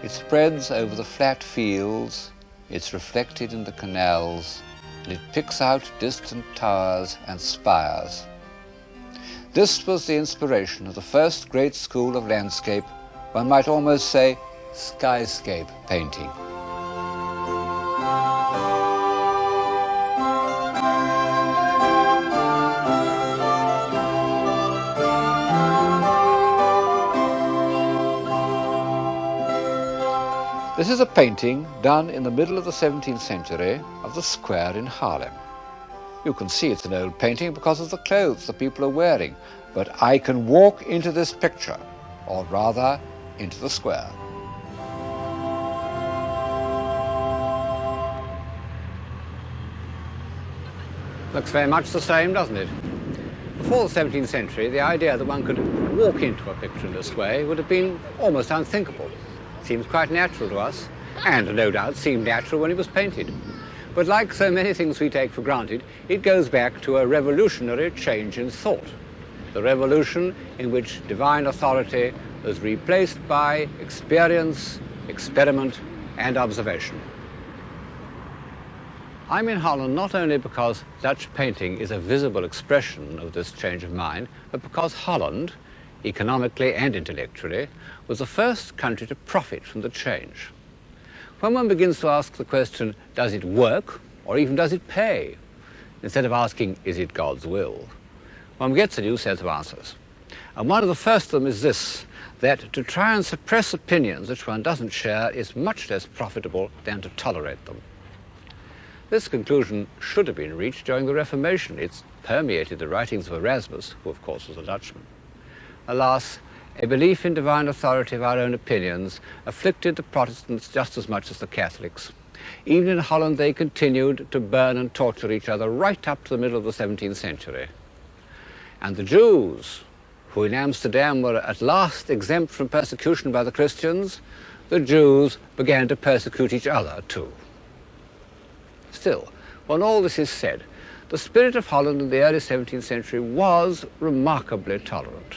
It spreads over the flat fields, it's reflected in the canals, and it picks out distant towers and spires. This was the inspiration of the first great school of landscape, one might almost say skyscape painting. This is a painting done in the middle of the 17th century of the square in Haarlem. You can see it's an old painting because of the clothes the people are wearing, but I can walk into this picture, or rather, into the square. Looks very much the same, doesn't it? Before the 17th century, the idea that one could walk into a picture in this way would have been almost unthinkable. Seems quite natural to us, and no doubt seemed natural when it was painted. But like so many things we take for granted, it goes back to a revolutionary change in thought. The revolution in which divine authority was replaced by experience, experiment, and observation. I'm in Holland not only because Dutch painting is a visible expression of this change of mind, but because Holland, economically and intellectually, was the first country to profit from the change. When one begins to ask the question, does it work, or even does it pay, instead of asking, is it God's will, one gets a new set of answers. And one of the first of them is this, that to try and suppress opinions which one doesn't share is much less profitable than to tolerate them. This conclusion should have been reached during the Reformation. It's permeated the writings of Erasmus, who of course was a Dutchman. Alas, a belief in divine authority of our own opinions afflicted the Protestants just as much as the Catholics. Even in Holland, they continued to burn and torture each other right up to the middle of the 17th century. And the Jews, who in Amsterdam were at last exempt from persecution by the Christians, the Jews began to persecute each other too. Still, when all this is said, the spirit of Holland in the early 17th century was remarkably tolerant.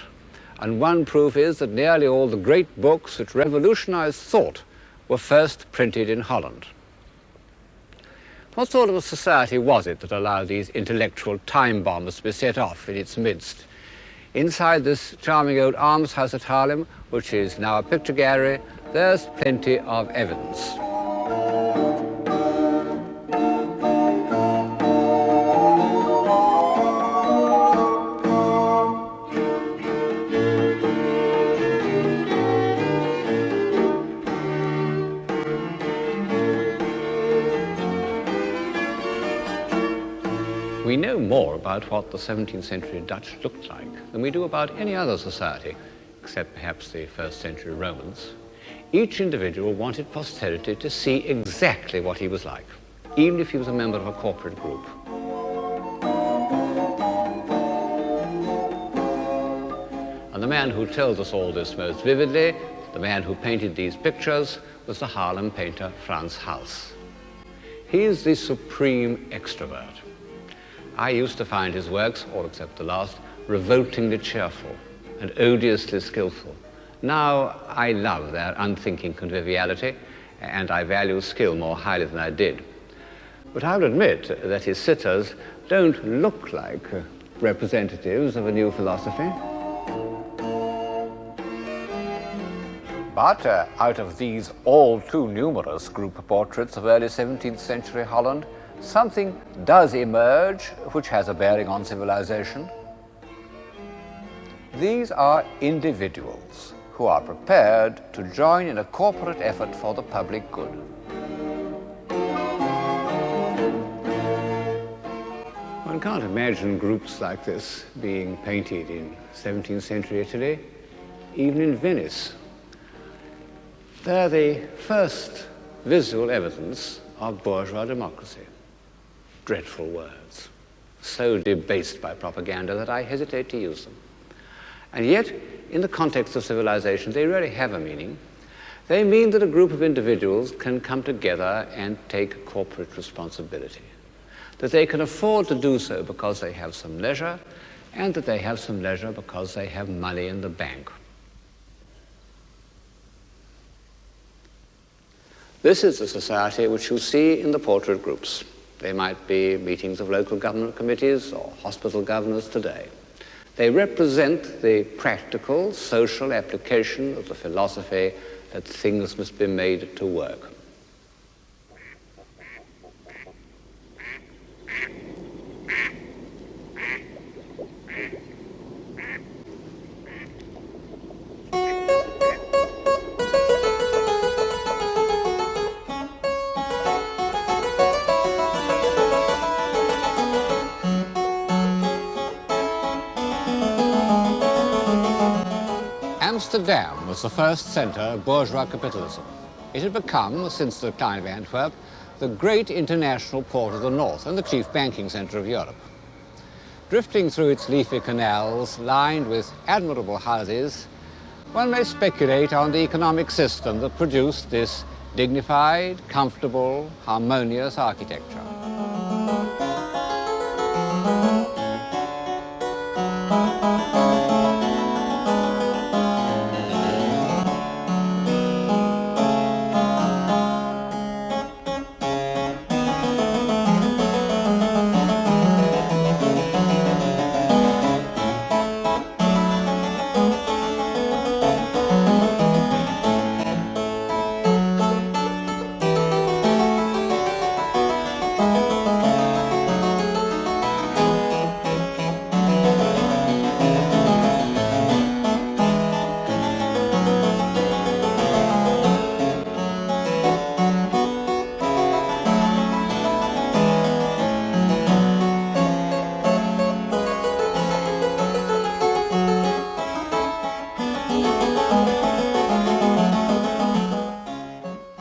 And one proof is that nearly all the great books which revolutionized thought were first printed in Holland. What sort of a society was it that allowed these intellectual time bombs to be set off in its midst? Inside this charming old almshouse at Haarlem, which is now a picture gallery, there's plenty of evidence. We know more about what the 17th century Dutch looked like than we do about any other society, except perhaps the first century Romans. Each individual wanted posterity to see exactly what he was like, even if he was a member of a corporate group. And the man who tells us all this most vividly, the man who painted these pictures, was the Haarlem painter Frans Hals. He is the supreme extrovert. I used to find his works, all except the last, revoltingly cheerful and odiously skillful. Now I love their unthinking conviviality, and I value skill more highly than I did. But I'll admit that his sitters don't look like representatives of a new philosophy. But out of these all too numerous group portraits of early 17th century Holland, something does emerge which has a bearing on civilization. These are individuals who are prepared to join in a corporate effort for the public good. One can't imagine groups like this being painted in 17th century Italy, even in Venice. They're the first visual evidence of bourgeois democracy. Dreadful words, so debased by propaganda that I hesitate to use them. And yet, in the context of civilization, they really have a meaning. They mean that a group of individuals can come together and take corporate responsibility, that they can afford to do so because they have some leisure, and that they have some leisure because they have money in the bank. This is the society which you see in the portrait groups. They might be meetings of local government committees or hospital governors today. They represent the practical, social application of the philosophy that things must be made to work. Amsterdam was the first centre of bourgeois capitalism. It had become, since the decline of Antwerp, the great international port of the north and the chief banking centre of Europe. Drifting through its leafy canals, lined with admirable houses, one may speculate on the economic system that produced this dignified, comfortable, harmonious architecture.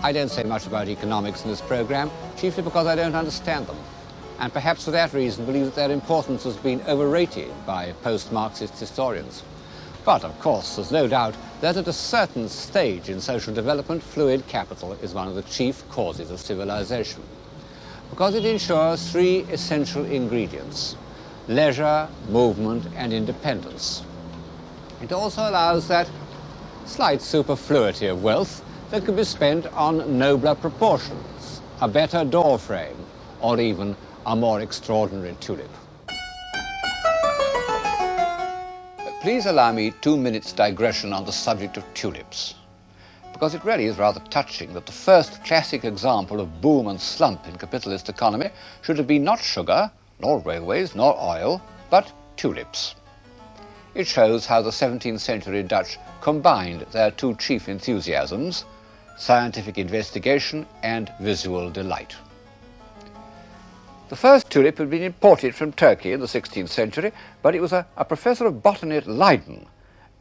I don't say much about economics in this program, chiefly because I don't understand them, and perhaps for that reason believe that their importance has been overrated by post-Marxist historians. But, of course, there's no doubt that at a certain stage in social development, fluid capital is one of the chief causes of civilization, because it ensures three essential ingredients: leisure, movement, and independence. It also allows that slight superfluity of wealth that could be spent on nobler proportions, a better door frame, or even a more extraordinary tulip. Please allow me 2 minutes digression on the subject of tulips, because it really is rather touching that the first classic example of boom and slump in capitalist economy should have been not sugar, nor railways, nor oil, but tulips. It shows how the 17th century Dutch combined their two chief enthusiasms, scientific investigation and visual delight. The first tulip had been imported from Turkey in the 16th century, but it was a professor of botany at Leiden,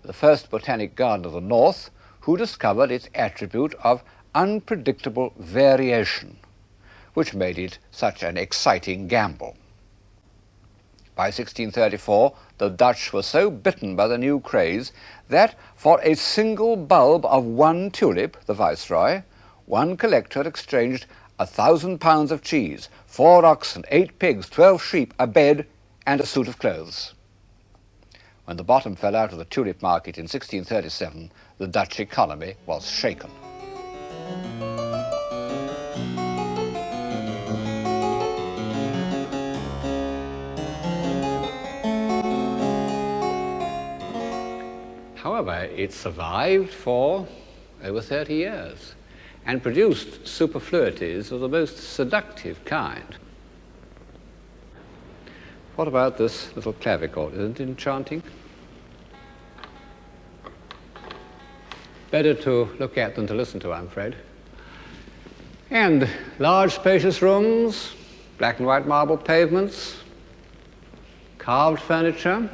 the first botanic garden of the north, who discovered its attribute of unpredictable variation, which made it such an exciting gamble. By 1634, the Dutch were so bitten by the new craze that for a single bulb of one tulip, the Viceroy, one collector exchanged 1,000 pounds of cheese, 4 oxen, 8 pigs, 12 sheep, a bed, and a suit of clothes. When the bottom fell out of the tulip market in 1637, the Dutch economy was shaken. However, it survived for over 30 years and produced superfluities of the most seductive kind. What about this little clavichord? Isn't it enchanting? Better to look at than to listen to, I'm afraid. And large spacious rooms, black and white marble pavements, carved furniture,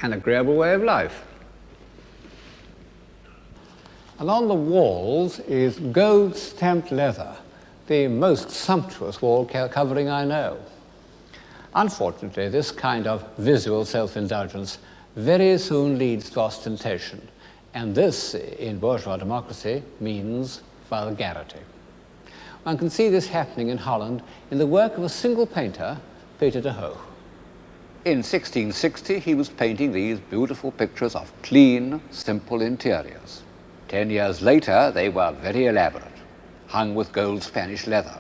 an agreeable way of life. Along the walls is gold-stamped leather, the most sumptuous wall covering I know. Unfortunately, this kind of visual self-indulgence very soon leads to ostentation, and this, in bourgeois democracy, means vulgarity. One can see this happening in Holland in the work of a single painter, Peter de Hooch. In 1660, he was painting these beautiful pictures of clean, simple interiors. 10 years later, they were very elaborate. hung with gold Spanish leather.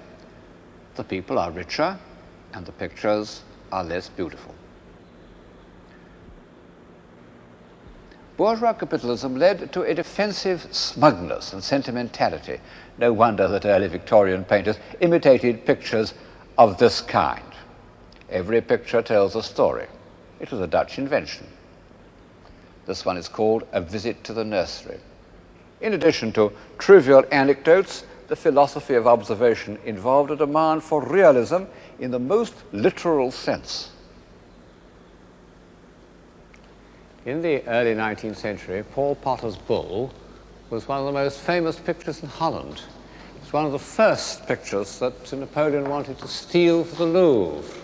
The people are richer and the pictures are less beautiful. Bourgeois capitalism led to a defensive smugness and sentimentality. No wonder that early Victorian painters imitated pictures of this kind. Every picture tells a story. It was a Dutch invention. This one is called A Visit to the Nursery. In addition to trivial anecdotes, the philosophy of observation involved a demand for realism in the most literal sense. In the early 19th century, Paul Potter's bull was one of the most famous pictures in Holland. It's one of the first pictures that Napoleon wanted to steal for the Louvre.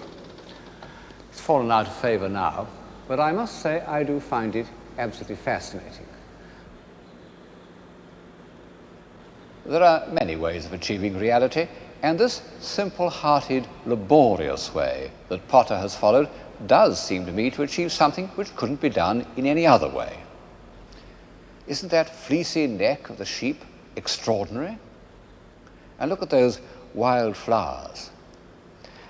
It's fallen out of favor now, but I must say I do find it absolutely fascinating. There are many ways of achieving reality, and this simple-hearted, laborious way that Potter has followed does seem to me to achieve something which couldn't be done in any other way. Isn't that fleecy neck of the sheep extraordinary? And look at those wild flowers.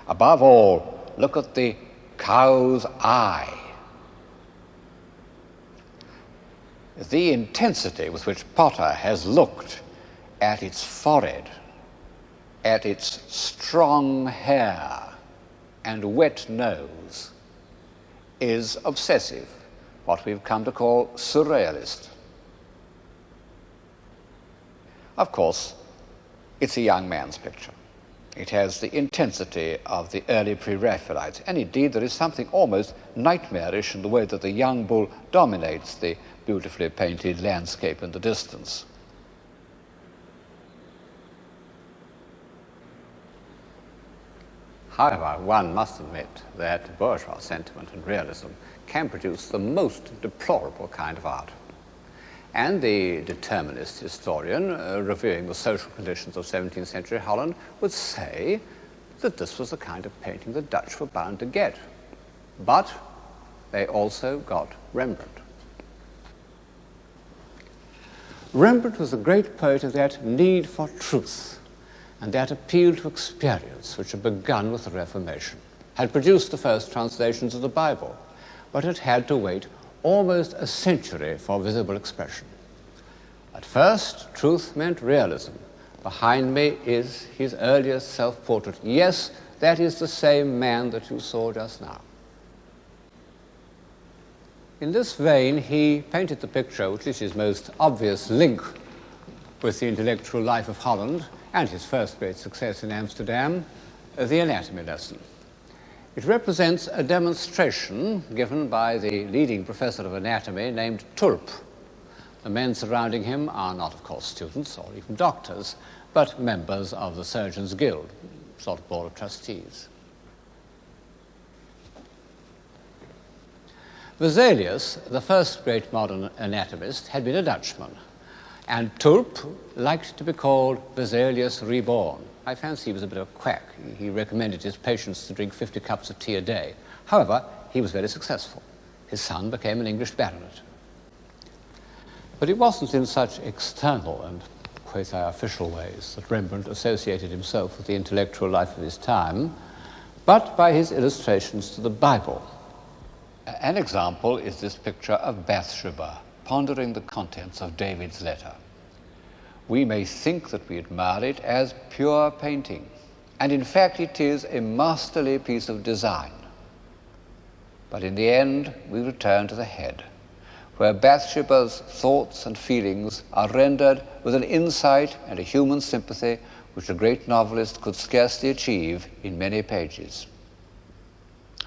Above all, look at the cow's eye. The intensity with which Potter has looked at its forehead, at its strong hair and wet nose, is obsessive, what we've come to call surrealist. Of course, it's a young man's picture. It has the intensity of the early pre-Raphaelites, and indeed there is something almost nightmarish in the way that the young bull dominates the beautifully painted landscape in the distance. However, one must admit that bourgeois sentiment and realism can produce the most deplorable kind of art. And the determinist historian, reviewing the social conditions of 17th century Holland, would say that this was the kind of painting the Dutch were bound to get. But they also got Rembrandt. Rembrandt was a great poet of that need for truth and that appeal to experience which had begun with the Reformation, had produced the first translations of the Bible, but it had to wait almost a century for visible expression. At first, truth meant realism. Behind me is his earliest self-portrait. Yes, that is the same man that you saw just now. In this vein, he painted the picture, which is his most obvious link with the intellectual life of Holland, and his first great success in Amsterdam, the anatomy lesson. It represents a demonstration given by the leading professor of anatomy named Tulp. The men surrounding him are not, of course, students or even doctors, but members of the Surgeons' Guild, sort of board of trustees. Vesalius, the first great modern anatomist, had been a Dutchman, and Tulp liked to be called Vesalius Reborn. I fancy he was a bit of a quack. He recommended his patients to drink 50 cups of tea a day. However, he was very successful. His son became an English baronet. But it wasn't in such external and quasi-official ways that Rembrandt associated himself with the intellectual life of his time, but by his illustrations to the Bible. An example is this picture of Bathsheba, pondering the contents of David's letter. We may think that we admire it as pure painting, and in fact it is a masterly piece of design. But in the end, we return to the head, where Bathsheba's thoughts and feelings are rendered with an insight and a human sympathy which a great novelist could scarcely achieve in many pages.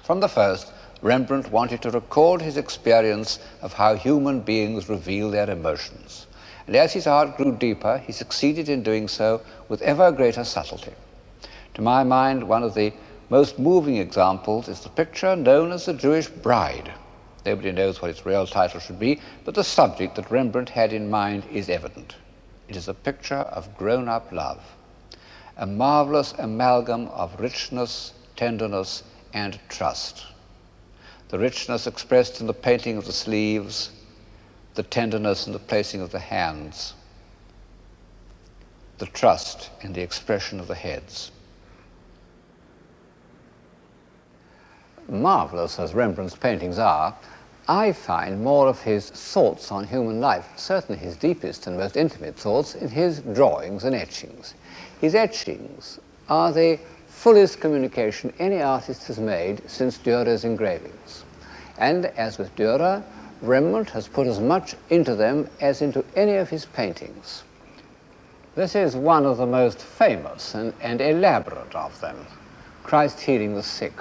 From the first, Rembrandt wanted to record his experience of how human beings reveal their emotions. And as his art grew deeper, he succeeded in doing so with ever greater subtlety. To my mind, one of the most moving examples is the picture known as the Jewish Bride. Nobody knows what its real title should be, but the subject that Rembrandt had in mind is evident. It is a picture of grown-up love, a marvelous amalgam of richness, tenderness, and trust. The richness expressed in the painting of the sleeves, the tenderness in the placing of the hands, the trust in the expression of the heads. Marvellous as Rembrandt's paintings are, I find more of his thoughts on human life, certainly his deepest and most intimate thoughts, in his drawings and etchings. His etchings are the fullest communication any artist has made since Dürer's engravings. And as with Dürer, Rembrandt has put as much into them as into any of his paintings. This is one of the most famous and elaborate of them, Christ healing the sick.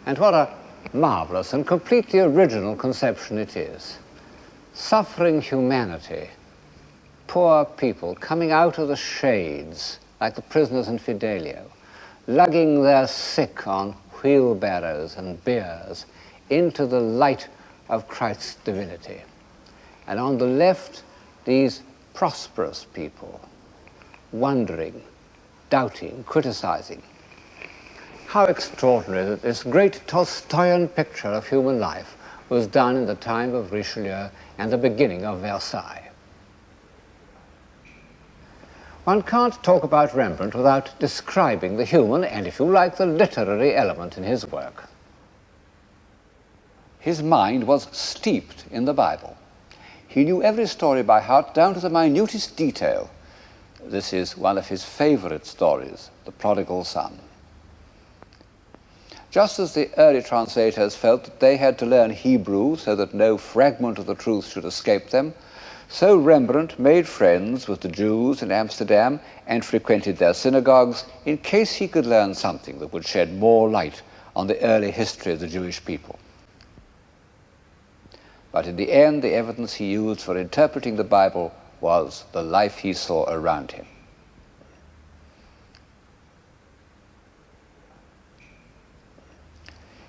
And what a marvellous and completely original conception it is. Suffering humanity, poor people coming out of the shades like the prisoners in Fidelio, lugging their sick on wheelbarrows and biers into the light of Christ's divinity. And on the left, these prosperous people, wondering, doubting, criticizing. How extraordinary that this great Tolstoyan picture of human life was done in the time of Richelieu and the beginning of Versailles. One can't talk about Rembrandt without describing the human and, if you like, the literary element in his work. His mind was steeped in the Bible. He knew every story by heart down to the minutest detail. This is one of his favorite stories, The Prodigal Son. Just as the early translators felt that they had to learn Hebrew so that no fragment of the truth should escape them, so Rembrandt made friends with the Jews in Amsterdam and frequented their synagogues in case he could learn something that would shed more light on the early history of the Jewish people. But in the end, the evidence he used for interpreting the Bible was the life he saw around him.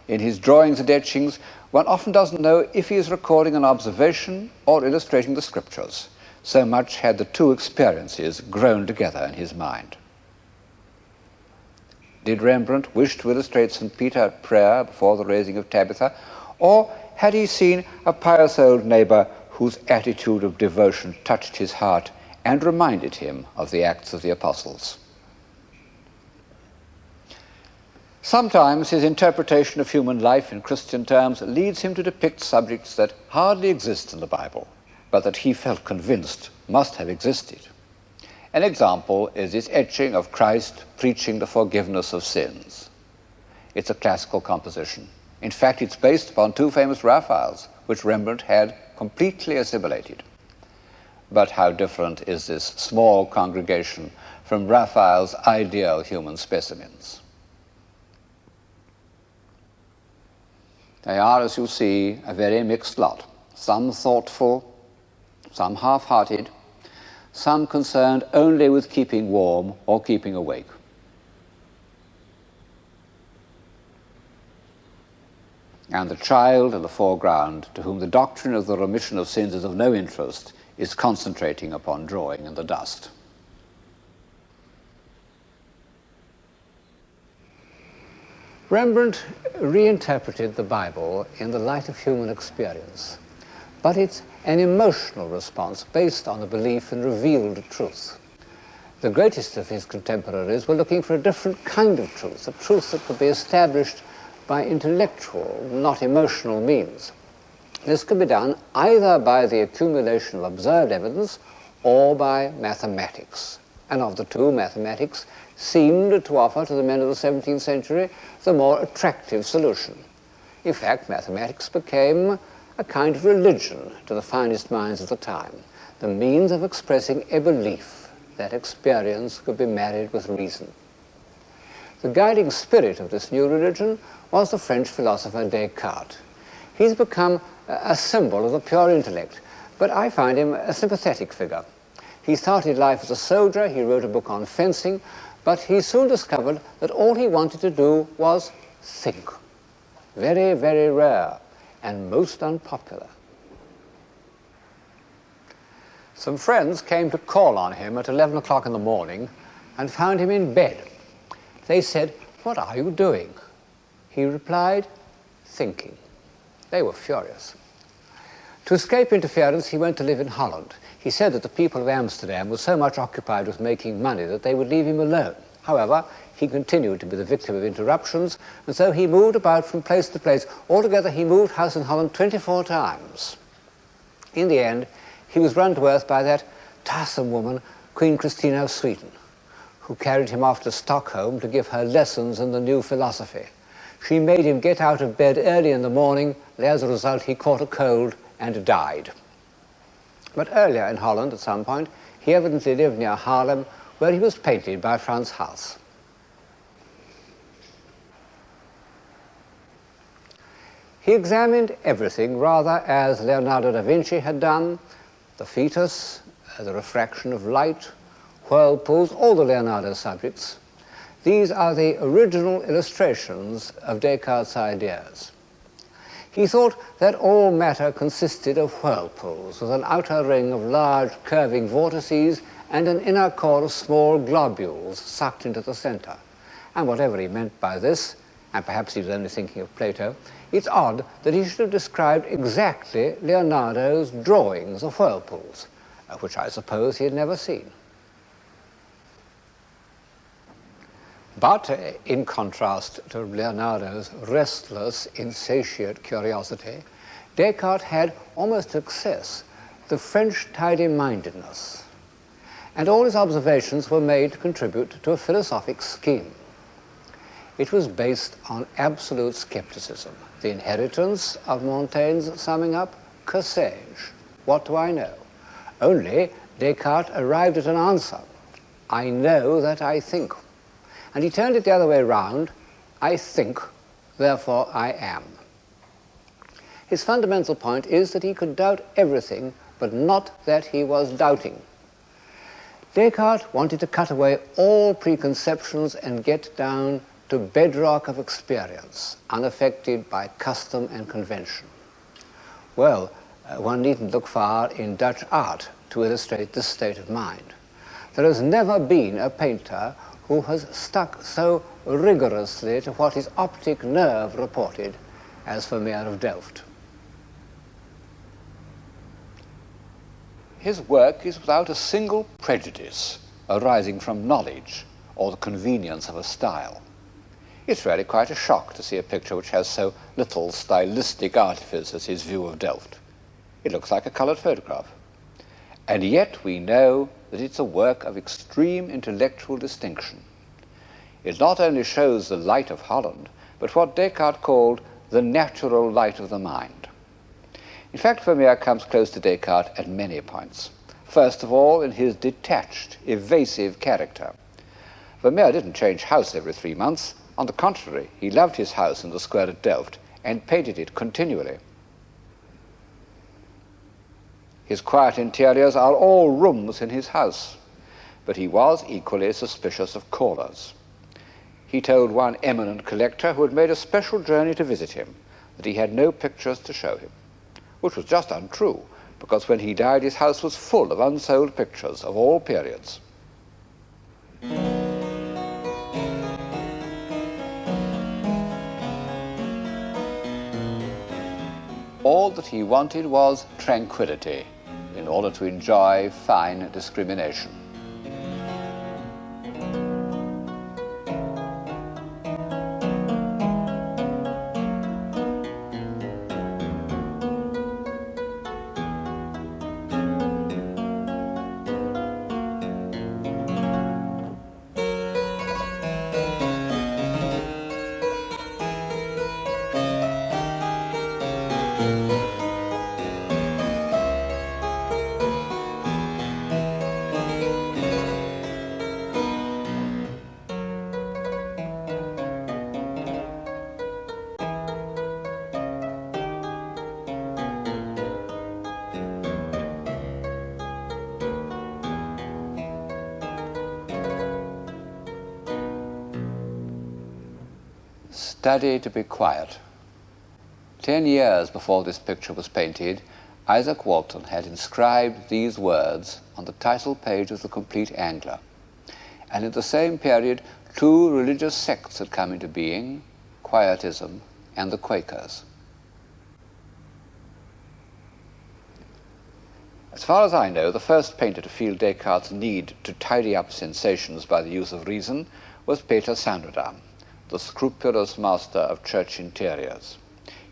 In his drawings and etchings, one often doesn't know if he is recording an observation or illustrating the scriptures. So much had the two experiences grown together in his mind. Did Rembrandt wish to illustrate St. Peter at prayer before the raising of Tabitha, or had he seen a pious old neighbor whose attitude of devotion touched his heart and reminded him of the Acts of the Apostles? Sometimes his interpretation of human life in Christian terms leads him to depict subjects that hardly exist in the Bible, but that he felt convinced must have existed. An example is his etching of Christ preaching the forgiveness of sins. It's a classical composition. In fact, it's based upon two famous Raphaels, which Rembrandt had completely assimilated. But how different is this small congregation from Raphael's ideal human specimens? They are, as you see, a very mixed lot. Some thoughtful, some half-hearted, some concerned only with keeping warm or keeping awake. And the child in the foreground, to whom the doctrine of the remission of sins is of no interest, is concentrating upon drawing in the dust. Rembrandt reinterpreted the Bible in the light of human experience, but it's an emotional response based on a belief in revealed truth. The greatest of his contemporaries were looking for a different kind of truth, a truth that could be established by intellectual, not emotional means. This could be done either by the accumulation of observed evidence or by mathematics. And of the two, mathematics seemed to offer to the men of the 17th century the more attractive solution. In fact, mathematics became a kind of religion to the finest minds of the time, the means of expressing a belief that experience could be married with reason. The guiding spirit of this new religion was the French philosopher Descartes. He's become a symbol of the pure intellect, but I find him a sympathetic figure. He started life as a soldier, he wrote a book on fencing, but he soon discovered that all he wanted to do was think. Very, very rare and most unpopular. Some friends came to call on him at 11 o'clock in the morning and found him in bed. They said, "What are you doing?" He replied, "Thinking." They were furious. To escape interference, he went to live in Holland. He said that the people of Amsterdam were so much occupied with making money that they would leave him alone. However, he continued to be the victim of interruptions, and so he moved about from place to place. Altogether, he moved house in Holland 24 times. In the end, he was run to earth by that tiresome woman, Queen Christina of Sweden, who carried him off to Stockholm to give her lessons in the new philosophy. She made him get out of bed early in the morning, and as a result he caught a cold and died. But earlier in Holland, at some point, he evidently lived near Haarlem, where he was painted by Frans Hals. He examined everything rather as Leonardo da Vinci had done: the fetus, the refraction of light, whirlpools, all the Leonardo subjects. These are the original illustrations of Descartes' ideas. He thought that all matter consisted of whirlpools, with an outer ring of large curving vortices and an inner core of small globules sucked into the center. And whatever he meant by this, and perhaps he was only thinking of Plato, it's odd that he should have described exactly Leonardo's drawings of whirlpools, which I suppose he had never seen. But in contrast to Leonardo's restless, insatiate curiosity, Descartes had almost to excess the French tidy-mindedness, and all his observations were made to contribute to a philosophic scheme. It was based on absolute skepticism, the inheritance of Montaigne's summing up, que sais-je, what do I know? Only Descartes arrived at an answer: I know that I think. And he turned it the other way round: I think, therefore I am. His fundamental point is that he could doubt everything, but not that he was doubting. Descartes wanted to cut away all preconceptions and get down to bedrock of experience, unaffected by custom and convention. Well, one needn't look far in Dutch art to illustrate this state of mind. There has never been a painter who has stuck so rigorously to what his optic nerve reported as Vermeer of Delft. His work is without a single prejudice arising from knowledge or the convenience of a style. It's really quite a shock to see a picture which has so little stylistic artifice as his view of Delft. It looks like a coloured photograph. And yet we know that it's a work of extreme intellectual distinction. It not only shows the light of Holland, but what Descartes called the natural light of the mind. In fact, Vermeer comes close to Descartes at many points. First of all, in his detached, evasive character. Vermeer didn't change house every 3 months. On the contrary, he loved his house in the square at Delft and painted it continually. His quiet interiors are all rooms in his house, but he was equally suspicious of callers. He told one eminent collector who had made a special journey to visit him that he had no pictures to show him, which was just untrue, because when he died his house was full of unsold pictures of all periods. All that he wanted was tranquility in order to enjoy fine discrimination. Study to be quiet. 10 years before this picture was painted, Isaac Walton had inscribed these words on the title page of the Complete Angler. And in the same period, 2 religious sects had come into being, Quietism and the Quakers. As far as I know, the first painter to feel Descartes' need to tidy up sensations by the use of reason was Peter Sanderdam, the scrupulous master of church interiors.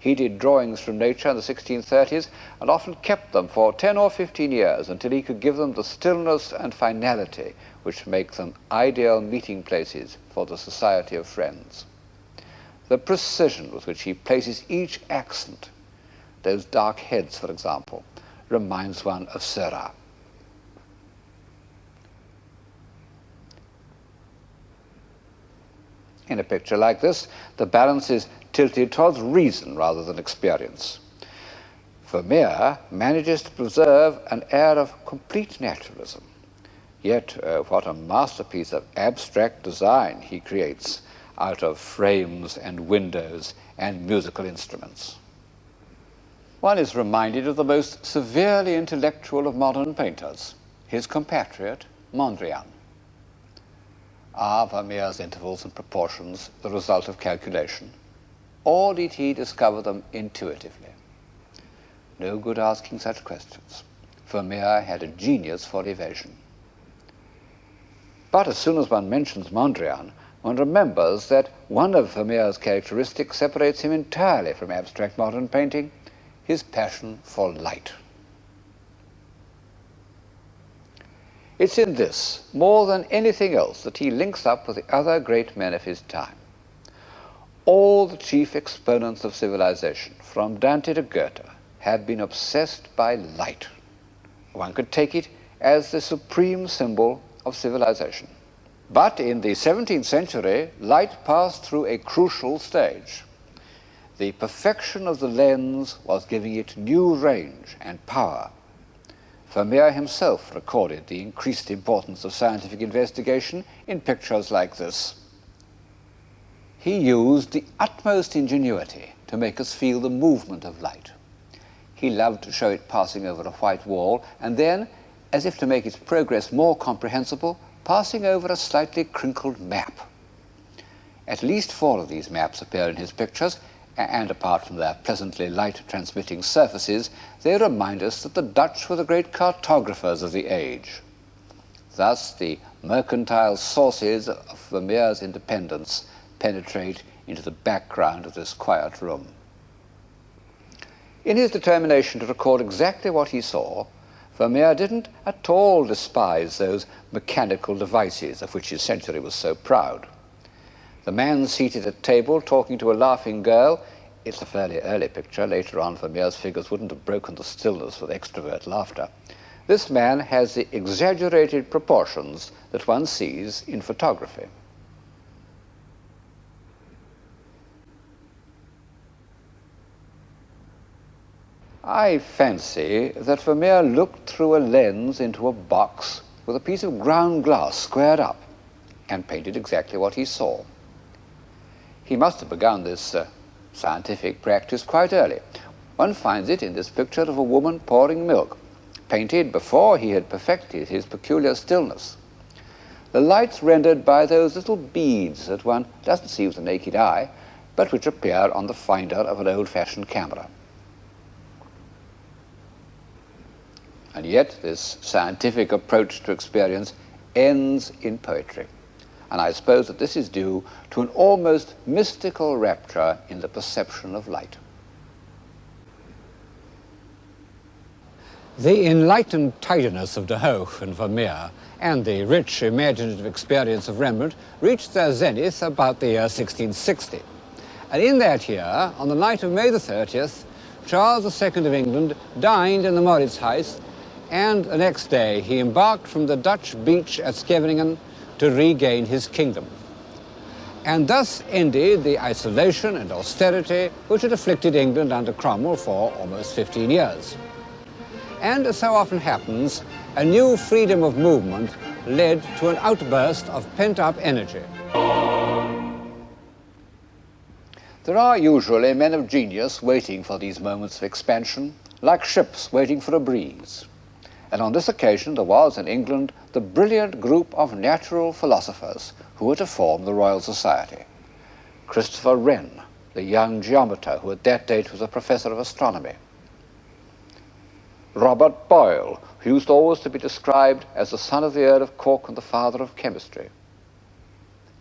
He did drawings from nature in the 1630s and often kept them for 10 or 15 years until he could give them the stillness and finality which make them ideal meeting places for the society of friends. The precision with which he places each accent, those dark heads, for example, reminds one of Seurat. In a picture like this, the balance is tilted towards reason rather than experience. Vermeer manages to preserve an air of complete naturalism. Yet, what a masterpiece of abstract design he creates out of frames and windows and musical instruments. One is reminded of the most severely intellectual of modern painters, his compatriot Mondrian. Are Vermeer's intervals and proportions the result of calculation, or did he discover them intuitively? No good asking such questions. Vermeer had a genius for evasion. But as soon as one mentions Mondrian, one remembers that one of Vermeer's characteristics separates him entirely from abstract modern painting: his passion for light. It's in this, more than anything else, that he links up with the other great men of his time. All the chief exponents of civilization, from Dante to Goethe, have been obsessed by light. One could take it as the supreme symbol of civilization. But in the 17th century, light passed through a crucial stage. The perfection of the lens was giving it new range and power. Vermeer himself recorded the increased importance of scientific investigation in pictures like this. He used the utmost ingenuity to make us feel the movement of light. He loved to show it passing over a white wall and then, as if to make its progress more comprehensible, passing over a slightly crinkled map. At least 4 of these maps appear in his pictures, and apart from their pleasantly light-transmitting surfaces, they remind us that the Dutch were the great cartographers of the age. Thus, the mercantile sources of Vermeer's independence penetrate into the background of this quiet room. In his determination to record exactly what he saw, Vermeer didn't at all despise those mechanical devices of which his century was so proud. The man seated at table talking to a laughing girl, it's a fairly early picture. Later on, Vermeer's figures wouldn't have broken the stillness with extrovert laughter. This man has the exaggerated proportions that one sees in photography. I fancy that Vermeer looked through a lens into a box with a piece of ground glass squared up and painted exactly what he saw. He must have begun this scientific practice quite early. One finds it in this picture of a woman pouring milk, painted before he had perfected his peculiar stillness. The light's rendered by those little beads that one doesn't see with the naked eye, but which appear on the finder of an old-fashioned camera. And yet this scientific approach to experience ends in poetry. And I suppose that this is due to an almost mystical rapture in the perception of light. The enlightened tidiness of De Hoogh and Vermeer and the rich imaginative experience of Rembrandt reached their zenith about the year 1660. And in that year, on the night of May the 30th, Charles II of England dined in the Mauritshuis, and the next day he embarked from the Dutch beach at Scheveningen to regain his kingdom. And thus ended the isolation and austerity which had afflicted England under Cromwell for almost 15 years. And as so often happens, a new freedom of movement led to an outburst of pent-up energy. There are usually men of genius waiting for these moments of expansion, like ships waiting for a breeze. And on this occasion there was in England the brilliant group of natural philosophers who were to form the Royal Society. Christopher Wren, the young geometer who at that date was a professor of astronomy. Robert Boyle, who used always to be described as the son of the Earl of Cork and the father of chemistry.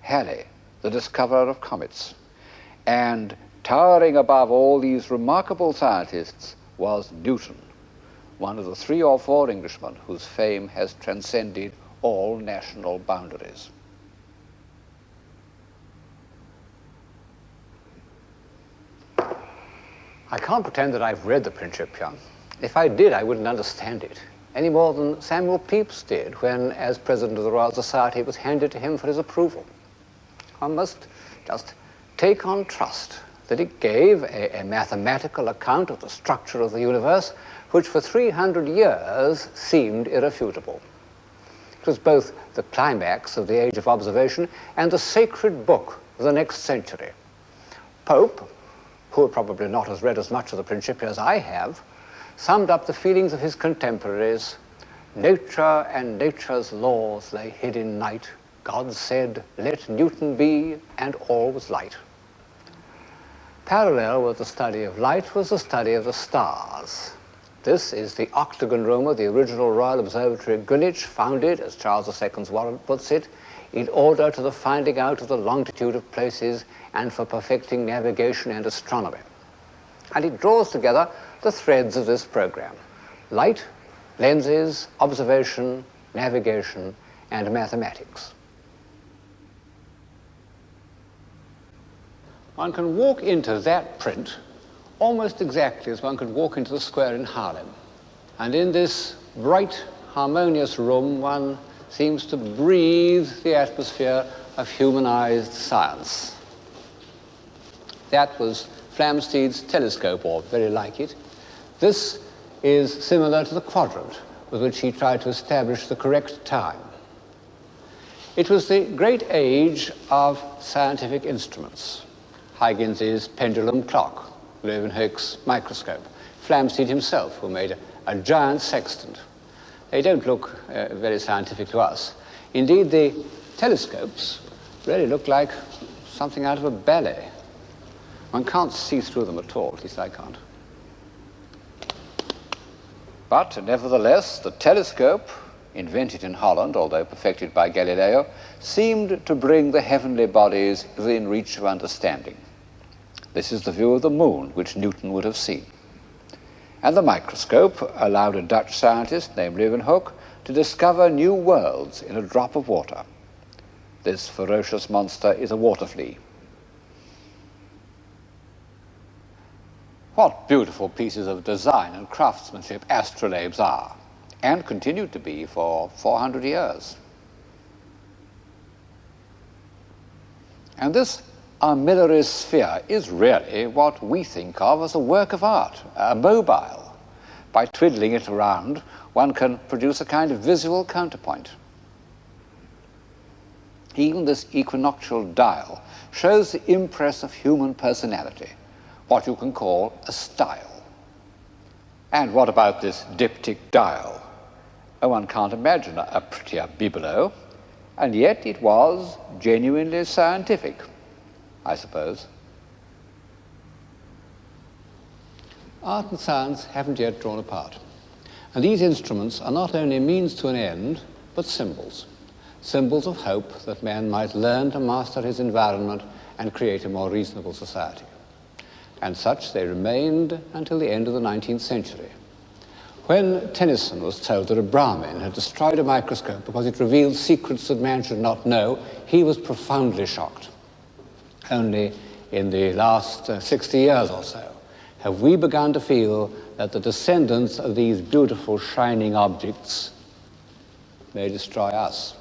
Halley, the discoverer of comets. And towering above all these remarkable scientists was Newton, one of the 3 or 4 Englishmen whose fame has transcended all national boundaries. I can't pretend that I've read the Principia. If I did, I wouldn't understand it, any more than Samuel Pepys did when, as President of the Royal Society, it was handed to him for his approval. One must just take on trust that it gave a mathematical account of the structure of the universe, which for 300 years seemed irrefutable. It was both the climax of the age of observation and the sacred book of the next century. Pope, who probably not has read as much of the Principia as I have, summed up the feelings of his contemporaries. Nature and nature's laws lay hid in night. God said, let Newton be, and all was light. Parallel with the study of light was the study of the stars. This is the octagon room of the original Royal Observatory at Greenwich, founded, as Charles II's warrant puts it, in order to the finding out of the longitude of places and for perfecting navigation and astronomy. And it draws together the threads of this program: light, lenses, observation, navigation, and mathematics. One can walk into that print almost exactly as one could walk into the square in Haarlem. And in this bright, harmonious room, one seems to breathe the atmosphere of humanized science. That was Flamsteed's telescope, or very like it. This is similar to the quadrant with which he tried to establish the correct time. It was the great age of scientific instruments. Huygens's pendulum clock, Leeuwenhoek's microscope, Flamsteed himself, who made a giant sextant. They don't look very scientific to us. Indeed, the telescopes really look like something out of a ballet. One can't see through them at all, at least I can't. But nevertheless, the telescope, invented in Holland, although perfected by Galileo, seemed to bring the heavenly bodies within reach of understanding. This is the view of the moon, which Newton would have seen. And the microscope allowed a Dutch scientist named Leeuwenhoek to discover new worlds in a drop of water. This ferocious monster is a water flea. What beautiful pieces of design and craftsmanship astrolabes are, and continue to be for 400 years. And this armillary sphere is really what we think of as a work of art, a mobile. By twiddling it around, one can produce a kind of visual counterpoint. Even this equinoctial dial shows the impress of human personality, what you can call a style. And what about this diptych dial? Oh, one can't imagine a prettier bibelot, and yet it was genuinely scientific, I suppose. Art and science haven't yet drawn apart. And these instruments are not only means to an end, but symbols. Symbols of hope that man might learn to master his environment and create a more reasonable society. And such they remained until the end of the 19th century. When Tennyson was told that a Brahmin had destroyed a microscope because it revealed secrets that man should not know, he was profoundly shocked. Only in the last 60 years or so have we begun to feel that the descendants of these beautiful shining objects may destroy us.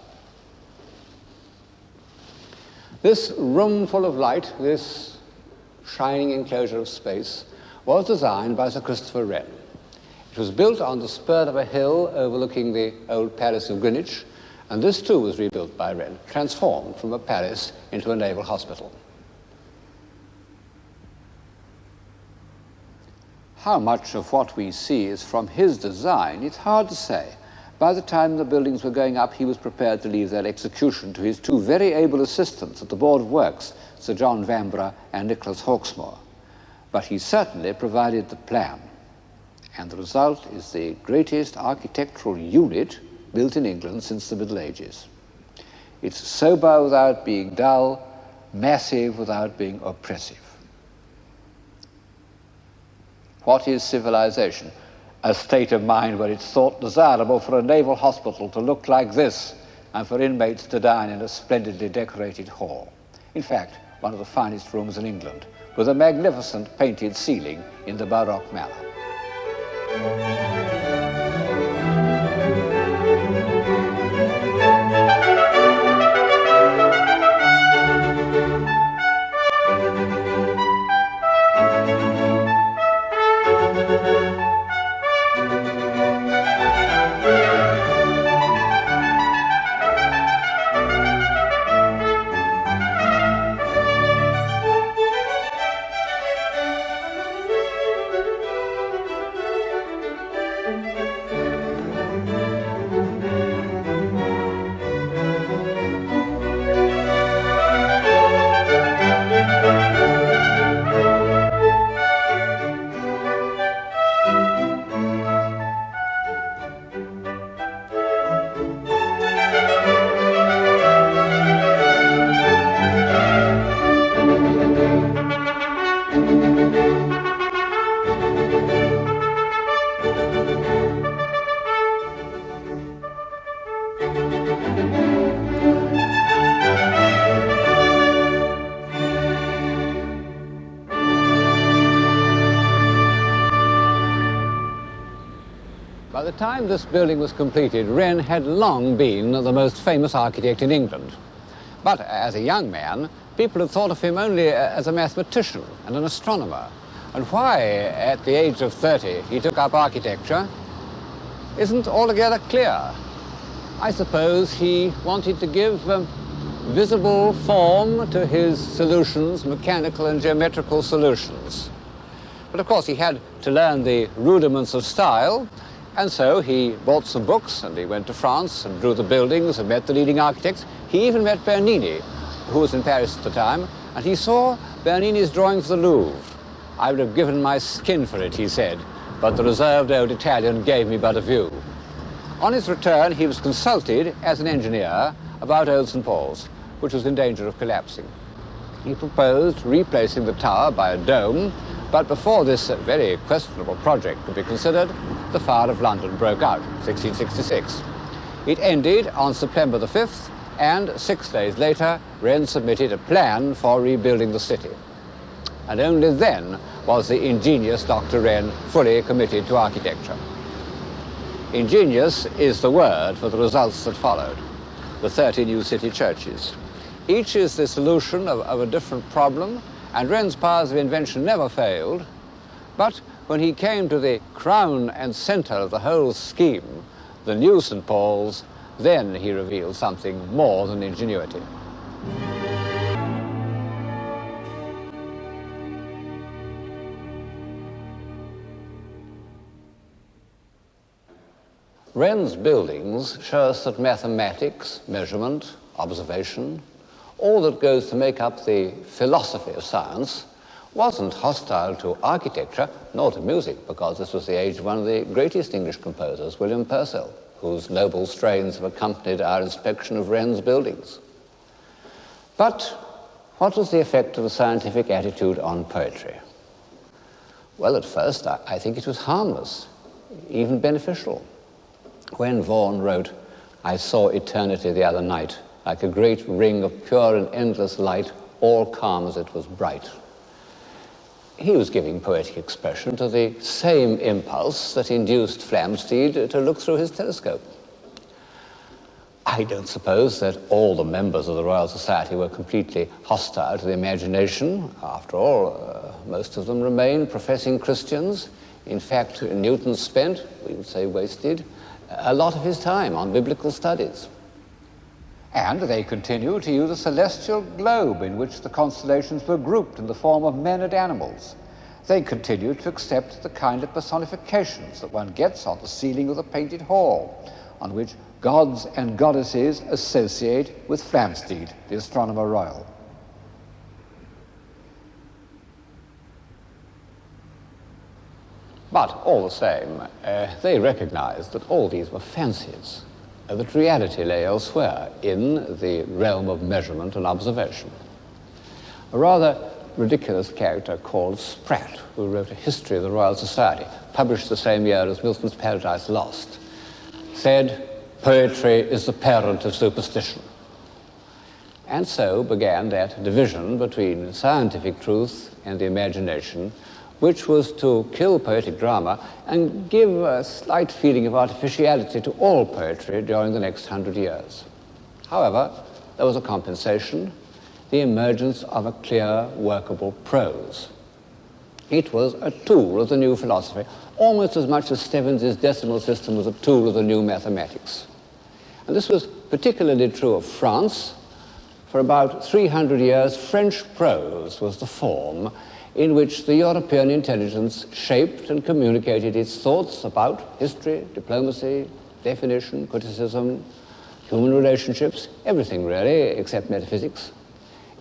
This room full of light, this shining enclosure of space, was designed by Sir Christopher Wren. It was built on the spur of a hill overlooking the old palace of Greenwich, and this too was rebuilt by Wren, transformed from a palace into a naval hospital. How much of what we see is from his design, it's hard to say. By the time the buildings were going up, he was prepared to leave their execution to his two very able assistants at the Board of Works, Sir John Vanbrugh and Nicholas Hawksmoor. But he certainly provided the plan. And the result is the greatest architectural unit built in England since the Middle Ages. It's sober without being dull, massive without being oppressive. What is civilization? A state of mind where it's thought desirable for a naval hospital to look like this and for inmates to dine in a splendidly decorated hall. In fact, one of the finest rooms in England, with a magnificent painted ceiling in the Baroque manner. By the time this building was completed, Wren had long been the most famous architect in England. But as a young man, people had thought of him only as a mathematician and an astronomer. And why, at the age of 30, he took up architecture isn't altogether clear. I suppose he wanted to give visible form to his solutions, mechanical and geometrical solutions. But of course he had to learn the rudiments of style, and so he bought some books and he went to France and drew the buildings and met the leading architects. He even met Bernini, who was in Paris at the time, and he saw Bernini's drawings of the Louvre. I would have given my skin for it, he said, but the reserved old Italian gave me but a view. On his return, he was consulted as an engineer about Old St. Paul's, which was in danger of collapsing. He proposed replacing the tower by a dome, but before this very questionable project could be considered, the fire of London broke out, 1666. It ended on September the 5th, and 6 days later, Wren submitted a plan for rebuilding the city. And only then was the ingenious Dr. Wren fully committed to architecture. Ingenious is the word for the results that followed, the 30 new city churches. Each is the solution of a different problem, and Wren's powers of invention never failed. But when he came to the crown and center of the whole scheme, the new St. Paul's, then he revealed something more than ingenuity. Wren's buildings show us that mathematics, measurement, observation, all that goes to make up the philosophy of science, wasn't hostile to architecture nor to music, because this was the age of one of the greatest English composers, William Purcell, whose noble strains have accompanied our inspection of Wren's buildings. But what was the effect of the scientific attitude on poetry? Well, at first, I think it was harmless, even beneficial. When Vaughan wrote, "I saw eternity the other night, like a great ring of pure and endless light, all calm as it was bright," he was giving poetic expression to the same impulse that induced Flamsteed to look through his telescope. I don't suppose that all the members of the Royal Society were completely hostile to the imagination. After all, most of them remained professing Christians. In fact, Newton spent, we would say wasted, a lot of his time on biblical studies. And they continued to use a celestial globe in which the constellations were grouped in the form of men and animals. They continued to accept the kind of personifications that one gets on the ceiling of the painted hall, on which gods and goddesses associate with Flamsteed, the astronomer royal. But all the same, they recognized that all these were fancies, that reality lay elsewhere in the realm of measurement and observation. A rather ridiculous character called Spratt, who wrote a history of the Royal Society, published the same year as Milton's Paradise Lost, said, "Poetry is the parent of superstition." And so began that division between scientific truth and the imagination, which was to kill poetic drama and give a slight feeling of artificiality to all poetry during the next 100 years. However, there was a compensation, the emergence of a clear, workable prose. It was a tool of the new philosophy, almost as much as Stevens's decimal system was a tool of the new mathematics. And this was particularly true of France. For about 300 years, French prose was the form in which the European intelligence shaped and communicated its thoughts about history, diplomacy, definition, criticism, human relationships, everything really, except metaphysics.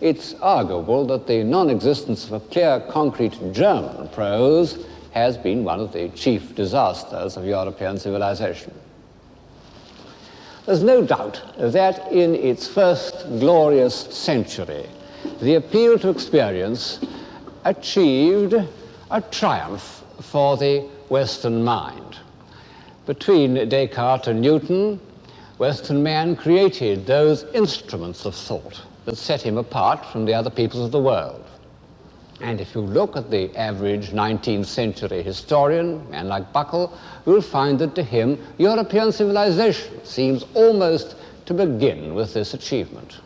It's arguable that the non-existence of a clear, concrete German prose has been one of the chief disasters of European civilization. There's no doubt that in its first glorious century, the appeal to experience achieved a triumph for the Western mind. Between Descartes and Newton, Western man created those instruments of thought that set him apart from the other peoples of the world. And if you look at the average 19th century historian, a man like Buckle, you'll find that to him, European civilization seems almost to begin with this achievement.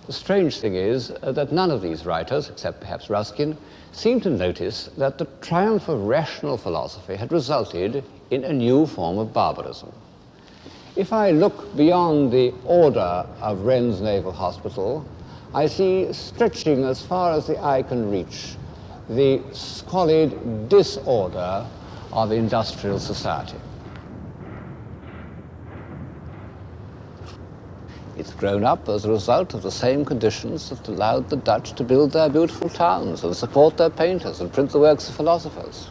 The strange thing is that none of these writers, except perhaps Ruskin, seem to notice that the triumph of rational philosophy had resulted in a new form of barbarism. If I look beyond the order of Wren's Naval Hospital, I see stretching as far as the eye can reach the squalid disorder of industrial society. It's grown up as a result of the same conditions that allowed the Dutch to build their beautiful towns and support their painters and print the works of philosophers.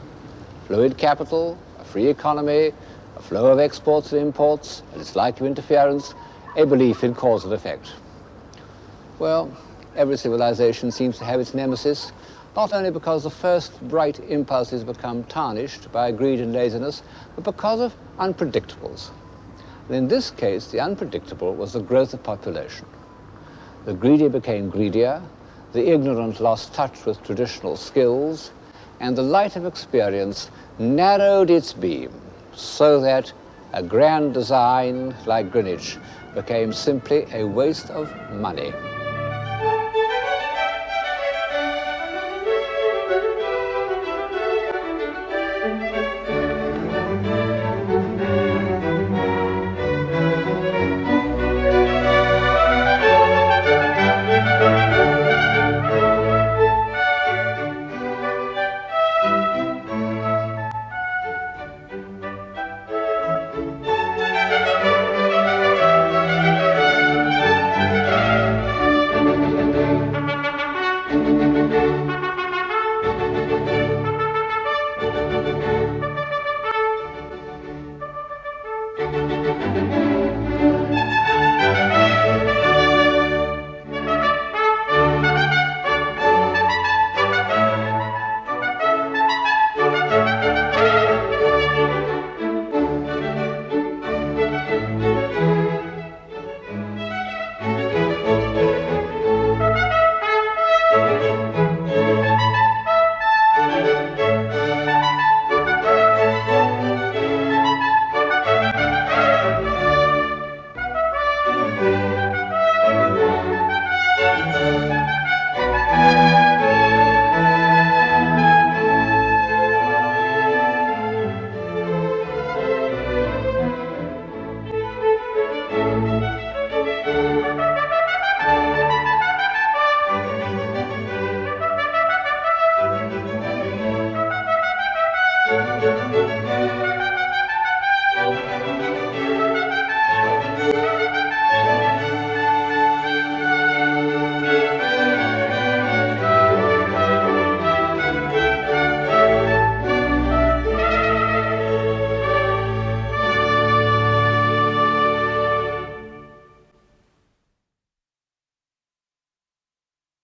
Fluid capital, a free economy, a flow of exports and imports, and its lack of interference, a belief in cause and effect. Well, every civilization seems to have its nemesis, not only because the first bright impulses become tarnished by greed and laziness, but because of unpredictables. And in this case, the unpredictable was the growth of population. The greedy became greedier, the ignorant lost touch with traditional skills, and the light of experience narrowed its beam so that a grand design like Greenwich became simply a waste of money.